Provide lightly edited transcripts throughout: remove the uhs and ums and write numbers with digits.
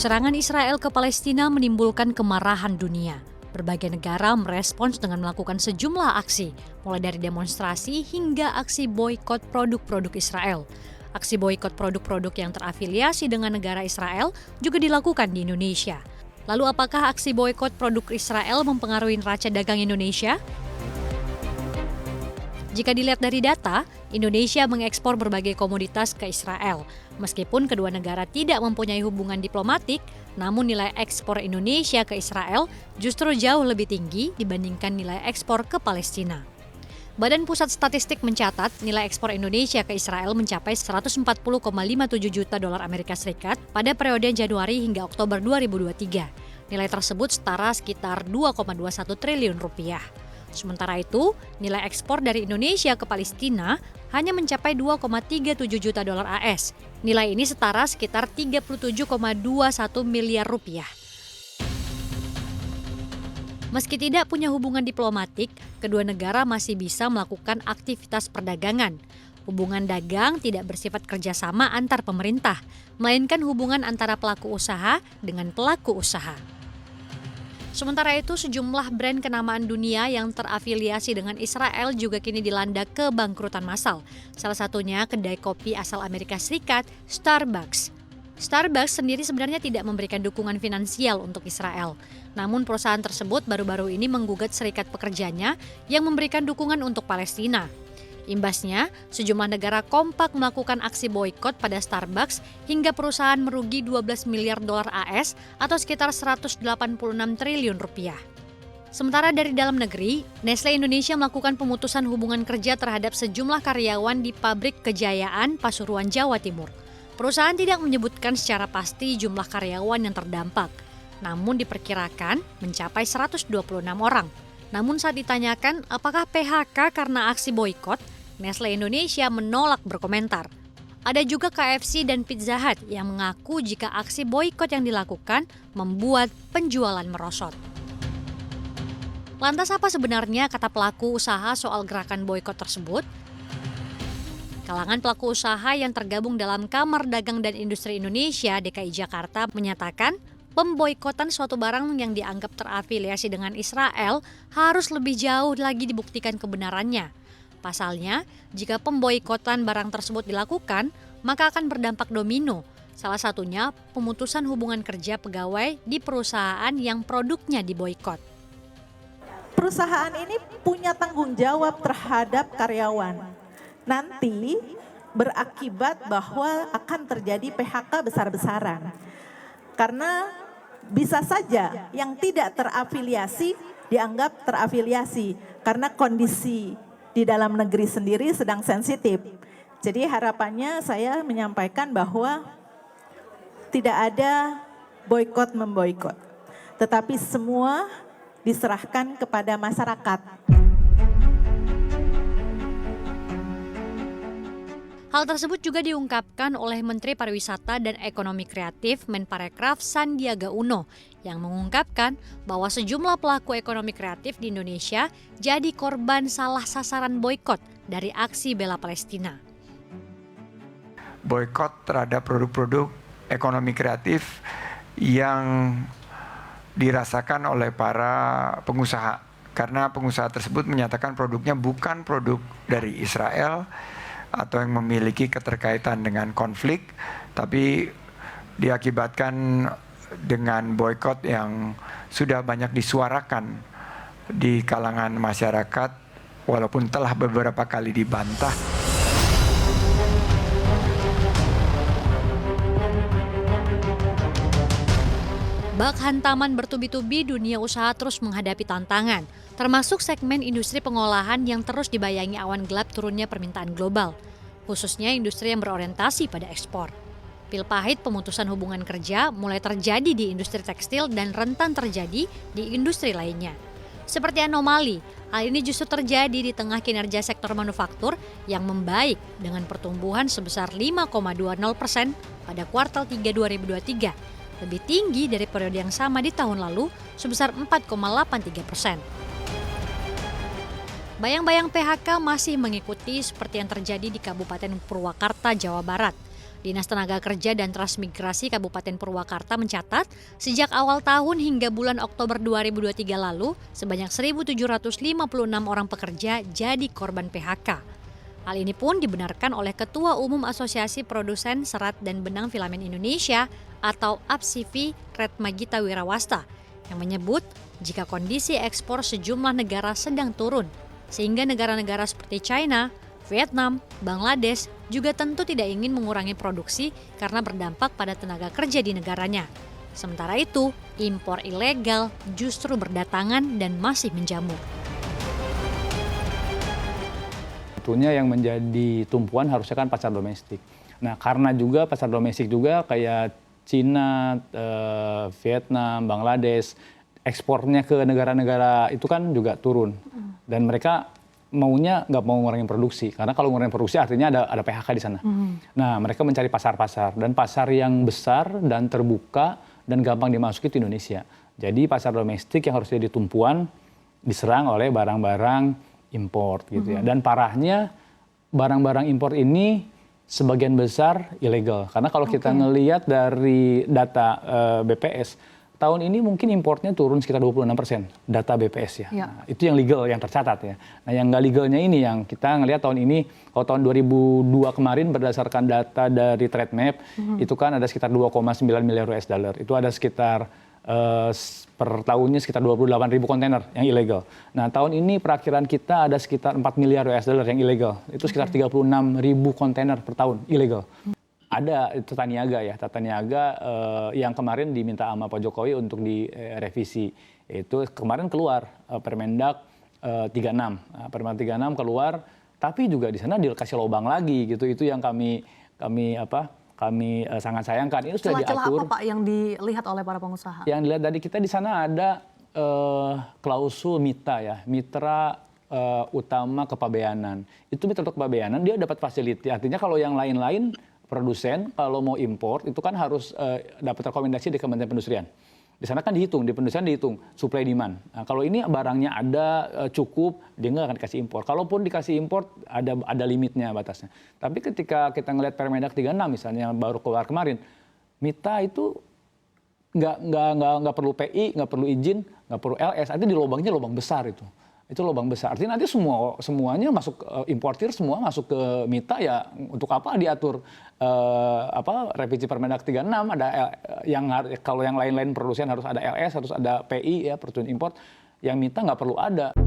Serangan Israel ke Palestina menimbulkan kemarahan dunia. Berbagai negara merespons dengan melakukan sejumlah aksi, mulai dari demonstrasi hingga aksi boikot produk-produk Israel. Aksi boikot produk-produk yang terafiliasi dengan negara Israel juga dilakukan di Indonesia. Lalu apakah aksi boikot produk Israel mempengaruhi neraca dagang Indonesia? Jika dilihat dari data, Indonesia mengekspor berbagai komoditas ke Israel. Meskipun kedua negara tidak mempunyai hubungan diplomatik, namun nilai ekspor Indonesia ke Israel justru jauh lebih tinggi dibandingkan nilai ekspor ke Palestina. Badan Pusat Statistik mencatat nilai ekspor Indonesia ke Israel mencapai 140,57 juta dolar Amerika Serikat pada periode Januari hingga Oktober 2023. Nilai tersebut setara sekitar 2,21 triliun rupiah. Sementara itu, nilai ekspor dari Indonesia ke Palestina hanya mencapai 2,37 juta dolar AS. Nilai ini setara sekitar 37,21 miliar rupiah. Meski tidak punya hubungan diplomatik, kedua negara masih bisa melakukan aktivitas perdagangan. Hubungan dagang tidak bersifat kerjasama antar pemerintah, melainkan hubungan antara pelaku usaha dengan pelaku usaha. Sementara itu, sejumlah brand kenamaan dunia yang terafiliasi dengan Israel juga kini dilanda kebangkrutan massal. Salah satunya kedai kopi asal Amerika Serikat, Starbucks. Starbucks sendiri sebenarnya tidak memberikan dukungan finansial untuk Israel. Namun perusahaan tersebut baru-baru ini menggugat serikat pekerjanya yang memberikan dukungan untuk Palestina. Imbasnya, sejumlah negara kompak melakukan aksi boikot pada Starbucks hingga perusahaan merugi 12 miliar dolar AS atau sekitar 186 triliun rupiah. Sementara dari dalam negeri, Nestle Indonesia melakukan pemutusan hubungan kerja terhadap sejumlah karyawan di pabrik Kejayaan, Pasuruan, Jawa Timur. Perusahaan tidak menyebutkan secara pasti jumlah karyawan yang terdampak, namun diperkirakan mencapai 126 orang. Namun saat ditanyakan apakah PHK karena aksi boikot, Nestle Indonesia menolak berkomentar. Ada juga KFC dan Pizza Hut yang mengaku jika aksi boikot yang dilakukan membuat penjualan merosot. Lantas apa sebenarnya kata pelaku usaha soal gerakan boikot tersebut? Kalangan pelaku usaha yang tergabung dalam Kamar Dagang dan Industri Indonesia DKI Jakarta menyatakan pemboikotan suatu barang yang dianggap terafiliasi dengan Israel harus lebih jauh lagi dibuktikan kebenarannya. Pasalnya, jika pemboikotan barang tersebut dilakukan, maka akan berdampak domino. Salah satunya pemutusan hubungan kerja pegawai di perusahaan yang produknya diboikot. Perusahaan ini punya tanggung jawab terhadap karyawan. Nanti berakibat bahwa akan terjadi PHK besar-besaran. Karena bisa saja yang tidak terafiliasi dianggap terafiliasi karena kondisi di dalam negeri sendiri sedang sensitif. Jadi harapannya saya menyampaikan bahwa tidak ada boikot-memboikot, tetapi semua diserahkan kepada masyarakat. Hal tersebut juga diungkapkan oleh Menteri Pariwisata dan Ekonomi Kreatif Menparekraf Sandiaga Uno yang mengungkapkan bahwa sejumlah pelaku ekonomi kreatif di Indonesia jadi korban salah sasaran boikot dari aksi bela Palestina. Boikot terhadap produk-produk ekonomi kreatif yang dirasakan oleh para pengusaha karena pengusaha tersebut menyatakan produknya bukan produk dari Israel atau yang memiliki keterkaitan dengan konflik, tapi diakibatkan dengan boikot yang sudah banyak disuarakan di kalangan masyarakat walaupun telah beberapa kali dibantah. Bak hantaman bertubi-tubi, dunia usaha terus menghadapi tantangan, termasuk segmen industri pengolahan yang terus dibayangi awan gelap turunnya permintaan global, khususnya industri yang berorientasi pada ekspor. Pil pahit pemutusan hubungan kerja mulai terjadi di industri tekstil dan rentan terjadi di industri lainnya. Seperti anomali, hal ini justru terjadi di tengah kinerja sektor manufaktur yang membaik dengan pertumbuhan sebesar 5,20% pada kuartal 3 2023, lebih tinggi dari periode yang sama di tahun lalu sebesar 4,83%. Bayang-bayang PHK masih mengikuti seperti yang terjadi di Kabupaten Purwakarta, Jawa Barat. Dinas Tenaga Kerja dan Transmigrasi Kabupaten Purwakarta mencatat sejak awal tahun hingga bulan Oktober 2023 lalu sebanyak 1.756 orang pekerja jadi korban PHK. Hal ini pun dibenarkan oleh Ketua Umum Asosiasi Produsen Serat dan Benang Filamen Indonesia atau APSIFI Retmagita Wirawasta yang menyebut jika kondisi ekspor sejumlah negara sedang turun sehingga negara-negara seperti China, Vietnam, Bangladesh juga tentu tidak ingin mengurangi produksi karena berdampak pada tenaga kerja di negaranya. Sementara itu, impor ilegal justru berdatangan dan masih menjamur. Tentunya yang menjadi tumpuan harusnya kan pasar domestik. Nah, karena juga pasar domestik juga kayak Cina, Vietnam, Bangladesh, ekspornya ke negara-negara itu kan juga turun. Dan mereka maunya nggak mau ngurangin produksi, karena kalau ngurangin produksi artinya ada PHK di sana. Nah, mereka mencari pasar-pasar, dan pasar yang besar dan terbuka dan gampang dimasuki itu Indonesia. Jadi pasar domestik yang harus jadi tumpuan diserang oleh barang-barang impor gitu ya. Dan parahnya barang-barang impor ini sebagian besar ilegal, karena kalau kita ngelihat dari data BPS, tahun ini mungkin importnya turun sekitar 26%, data BPS ya. Nah, itu yang legal, yang tercatat ya. Nah, yang nggak legalnya ini yang kita ngelihat tahun ini, kalau tahun 2002 kemarin berdasarkan data dari Trademap, itu kan ada sekitar 2,9 miliar US dollar. Itu ada sekitar per tahunnya sekitar 28.000 kontainer yang ilegal. Nah, tahun ini perakhiran kita ada sekitar 4 miliar US dollar yang ilegal. Itu sekitar 36.000 kontainer per tahun ilegal. Ada Tata Niaga ya, Tata Niaga yang kemarin diminta sama Pak Jokowi untuk direvisi. Itu kemarin keluar Permendak 36. Permendak 36 keluar, tapi juga di sana dikasih lubang lagi gitu. Itu yang kami sangat sayangkan. Ini sudah Celah-celah diatur. apa Pak yang dilihat oleh para pengusaha? Yang dilihat dari kita di sana ada klausul MITA ya, Mitra Utama Kepabeanan. Itu mitra kepabeanan dia dapat fasiliti. Artinya kalau yang lain-lain produsen kalau mau impor itu kan harus dapat rekomendasi di Kementerian Perindustrian. Di sana kan dihitung, di perindustrian dihitung supply demand. Nah, kalau ini barangnya ada cukup, dia nggak akan dikasih impor. Kalaupun dikasih impor ada limitnya, batasnya. Tapi ketika kita ngelihat Permendak 36 misalnya yang baru keluar kemarin, MITA itu nggak perlu PI, nggak perlu izin, nggak perlu LS. Artinya di lubangnya lubang besar itu. Itu lubang besar. Artinya nanti semuanya masuk importir semua masuk ke MITA ya untuk apa diatur revisi Permendak 36 ada yang kalau yang lain-lain produsen harus ada LS, harus ada PI ya persetujuan import. Yang MITA nggak perlu ada.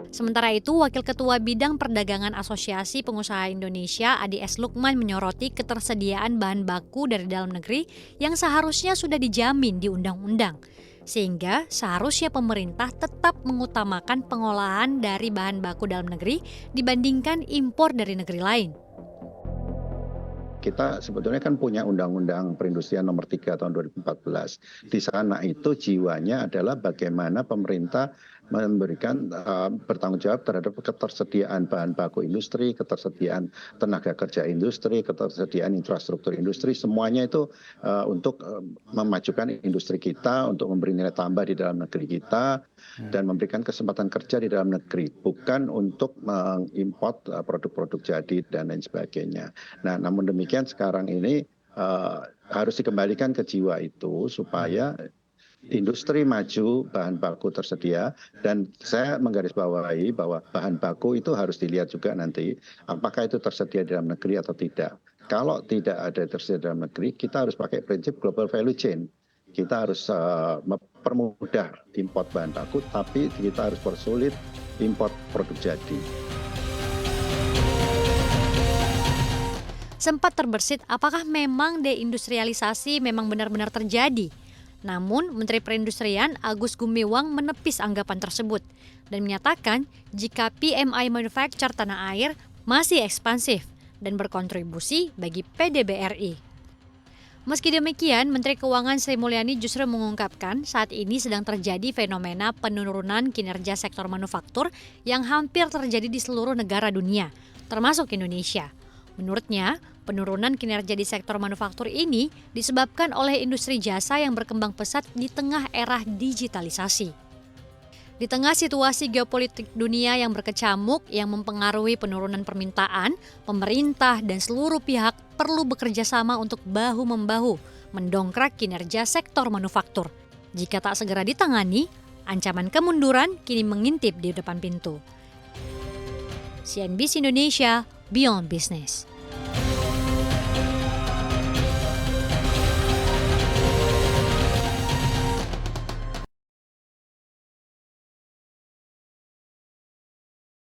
Sementara itu, Wakil Ketua Bidang Perdagangan Asosiasi Pengusaha Indonesia, Adi S. Lukman menyoroti ketersediaan bahan baku dari dalam negeri yang seharusnya sudah dijamin di undang-undang. Sehingga seharusnya pemerintah tetap mengutamakan pengolahan dari bahan baku dalam negeri dibandingkan impor dari negeri lain. Kita sebetulnya kan punya Undang-Undang Perindustrian Nomor 3 Tahun 2014. Di sana itu jiwanya adalah bagaimana pemerintah memberikan bertanggung jawab terhadap ketersediaan bahan baku industri, ketersediaan tenaga kerja industri, ketersediaan infrastruktur industri, semuanya itu untuk memajukan industri kita, untuk memberi nilai tambah di dalam negeri kita, dan memberikan kesempatan kerja di dalam negeri, bukan untuk mengimport produk-produk jadi dan lain sebagainya. Nah, namun demikian sekarang ini harus dikembalikan ke jiwa itu supaya industri maju, bahan baku tersedia, dan saya menggarisbawahi bahwa bahan baku itu harus dilihat juga nanti apakah itu tersedia di dalam negeri atau tidak. Kalau tidak ada tersedia di dalam negeri, kita harus pakai prinsip global value chain. Kita harus mempermudah import bahan baku, tapi kita harus persulit import produk jadi. Sempat terbersit apakah memang deindustrialisasi memang benar-benar terjadi. Namun, Menteri Perindustrian Agus Gumiwang menepis anggapan tersebut dan menyatakan jika PMI manufacture tanah air masih ekspansif dan berkontribusi bagi PDB RI. Meski demikian, Menteri Keuangan Sri Mulyani justru mengungkapkan saat ini sedang terjadi fenomena penurunan kinerja sektor manufaktur yang hampir terjadi di seluruh negara dunia, termasuk Indonesia. Menurutnya, penurunan kinerja di sektor manufaktur ini disebabkan oleh industri jasa yang berkembang pesat di tengah era digitalisasi. Di tengah situasi geopolitik dunia yang berkecamuk yang mempengaruhi penurunan permintaan, pemerintah dan seluruh pihak perlu bekerja sama untuk bahu-membahu mendongkrak kinerja sektor manufaktur. Jika tak segera ditangani, ancaman kemunduran kini mengintip di depan pintu. CNBC Indonesia, Beyond Business.